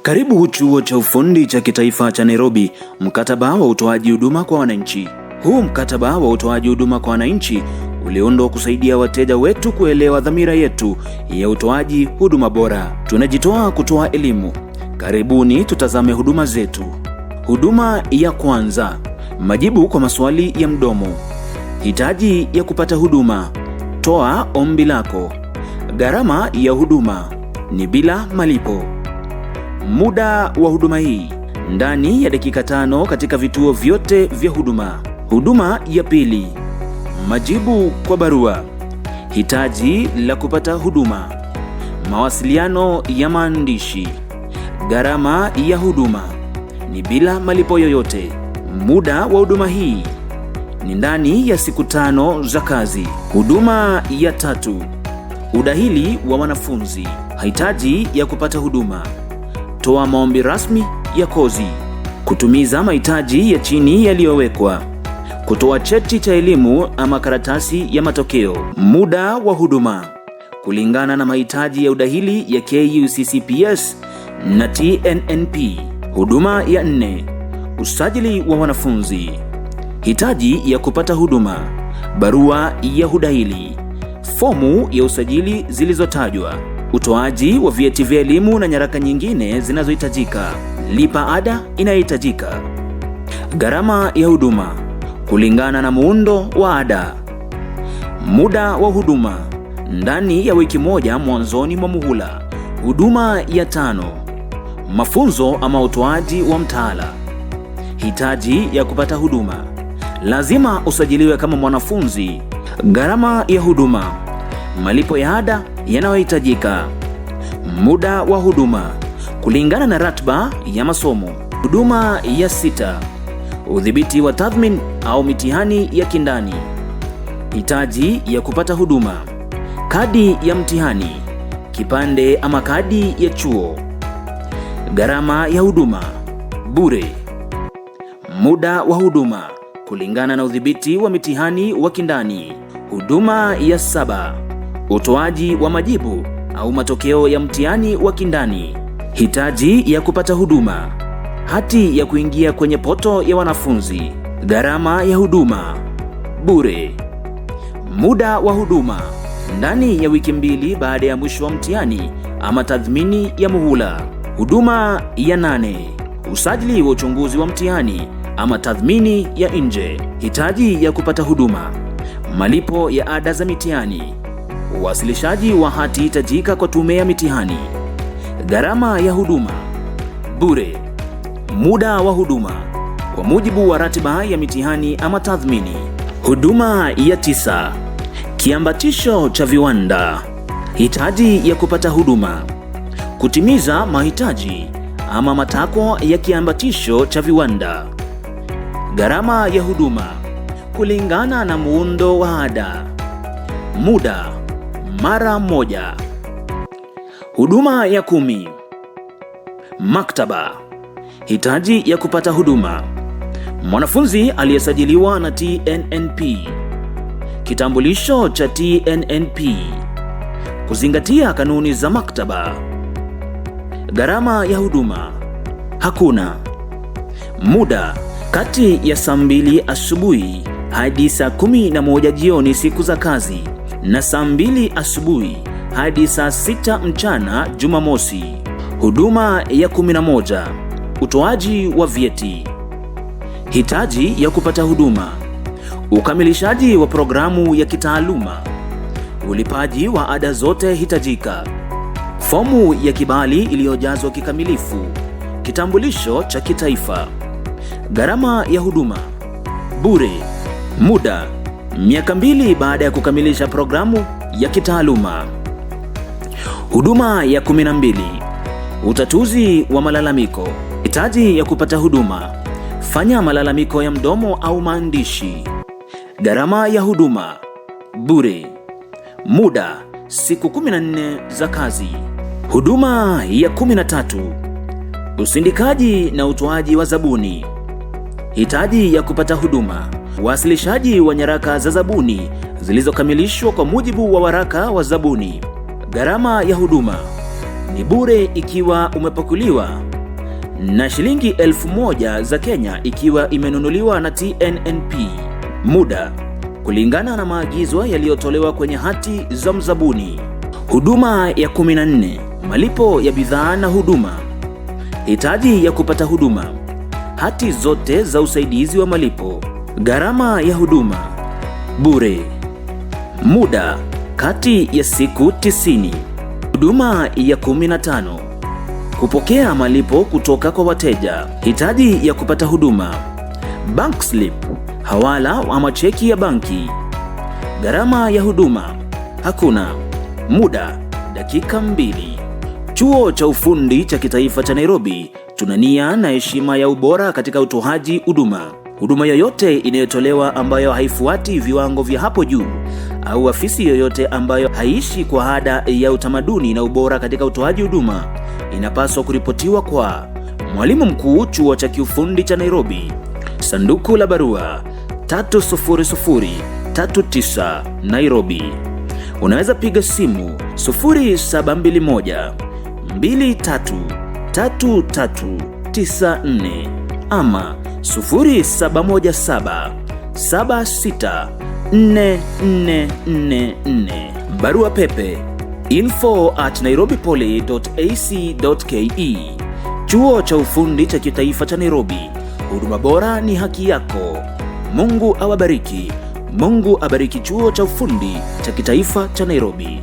Karibu Chuo cha Ufundi cha Kitaifa cha Nairobi, mkataba wa utoaji huduma kwa wananchi. Huu mkataba wa utoaji huduma kwa wananchi uliundwa kusaidia wateja wetu kuelewa dhamira yetu ya utoaji huduma bora. Tunajitoa kutoa elimu. Karibuni tutazame huduma zetu. Huduma ya kwanza, majibu kwa maswali ya mdomo. Hitaji ya kupata huduma: toa ombi lako. Gharama ya huduma ni bila malipo. Muda wa huduma hii ndani ya dakika 5 katika vituo vyote vya huduma. Huduma ya pili, majibu kwa barua. Hitaji la kupata huduma: mawasiliano ya maandishi. Gharama ya huduma ni bila malipo yoyote. Muda wa huduma hii ni ndani ya siku 5 za kazi. Huduma ya tatu, udahili wa wanafunzi. Hitaji ya kupata huduma: toa maombi rasmi ya kozi, kutumiza mahitaji ya chini yaliyowekwa, kutoa cheti cha elimu ama karatasi ya matokeo. Muda wa huduma kulingana na mahitaji ya udahili ya KUCCPS na TNNP. Huduma ya 4, usajili wa wanafunzi. Hitaji ya kupata huduma: barua ya udahili, fomu ya usajili zilizotajwa, utoaji wa vyeti vya elimu na nyaraka nyingine zinazohitajika. Lipa ada inayohitajika. Gharama ya huduma kulingana na muundo wa ada. Muda wa huduma ndani ya wiki 1 mwanzoni mwa muhula. Huduma ya 5, mafunzo ama utoaji wa mtaala. Hitaji ya kupata huduma: lazima usajiliwe kama mwanafunzi. Gharama ya huduma, malipo ya ada yanayohitajika. Muda wa huduma kulingana na ratiba ya masomo. Huduma ya 6, udhibiti wa tathmini au mitihani ya kindani. Hitaji ya kupata huduma: kadi ya mtihani, kipande ama kadi ya chuo. Gharama ya huduma bure. Muda wa huduma kulingana na udhibiti wa mitihani wa kindani. Huduma ya 7, utoaji wa majibu au matokeo ya mtihani wa kindani. Hitaji ya kupata huduma: hati ya kuingia kwenye poto ya wanafunzi. Gharama ya huduma bure. Muda wa huduma ndani ya wiki 2 baada ya mwisho wa mtihani ama tathmini ya muhula. Huduma ya 8, usajili wa uchunguzi wa mtihani ama tathmini ya nje. Hitaji ya kupata huduma: malipo ya ada za mitihani, uwasilishaji wa hati hitajika kwa tume ya mitihani. Gharama ya huduma bure. Muda wa huduma kwa mujibu wa ratiba ya mitihani ama tathmini. Huduma ya 9, kiambatisho cha viwanda. Hitaji ya kupata huduma: kutimiza mahitaji ama matakwa ya kiambatisho cha viwanda. Gharama ya huduma kulingana na muundo wa ada. Muda mara moja. Huduma ya 10, maktaba. Hitaji ya kupata huduma: mwanafunzi aliyesajiliwa na TNNP, kitambulisho cha TNNP, kuzingatia kanuni za maktaba. Gharama ya huduma hakuna. Muda kati ya saa 2 asubuhi hadi saa 11 jioni siku za kazi, na saa 2 asubuhi hadi saa 6 mchana Jumamosi. Huduma ya 11, utoaji wa vyeti. Hitaji ya kupata huduma: ukamilishaji wa programu ya kitaaluma, ulipaji wa ada zote hitajika, fomu ya kibali iliyojazwa kikamilifu, kitambulisho cha kitaifa. Gharama ya huduma bure. Muda miaka 2 baada ya kukamilisha programu ya kitaaluma. Huduma ya 12, utatuzi wa malalamiko. Hitaji ya kupata huduma: fanya malalamiko ya mdomo au maandishi. Gharama ya huduma bure. Muda siku 14 za kazi. Huduma ya 13, usindikaji na utoaji wa zabuni. Hitaji ya kupata huduma: wasilishaji wa nyaraka za zabuni zilizokamilishwa kwa mujibu wa waraka wa zabuni. Gharama ya huduma ni bure ikiwa umepakuliwa, na shilingi 1000 za Kenya ikiwa imenunuliwa na TNNP. Muda kulingana na maagizo yaliyotolewa kwenye hati za mzabuni. Huduma ya 14: malipo ya bidhaa na huduma. Hitaji ya kupata huduma: hati zote za usaidizi wa malipo. Gharama ya huduma: bure. Muda kati ya siku 90. Huduma ya 15: kupokea malipo kutoka kwa wateja. Hitaji ya kupata huduma: bank slip, hawala ama cheki ya banki. Gharama ya huduma: hakuna. Muda dakika 2. Chuo cha Ufundi cha Kitaifa cha Nairobi, tuna nia na heshima ya ubora katika utoaji huduma. Huduma yoyote inayotolewa ambayo haifuati viwango vya hapo juu, au afisi yoyote ambayo haishi kwa ada ya utamaduni na ubora katika utoaji huduma, inapaswa kuripotiwa kwa Mwalimu Mkuu, Chuo cha Kiufundi cha Nairobi, Sanduku la Barua 30039, Nairobi. Unaweza piga simu 0721 233394 ama 0717 764444. Barua pepe info@nairobipoly.ac.ke. Chuo cha Ufundi cha Kitaifa cha Nairobi, huduma bora ni haki yako. Mungu awabariki. Mungu abariki Chuo cha Ufundi cha Kitaifa cha Nairobi.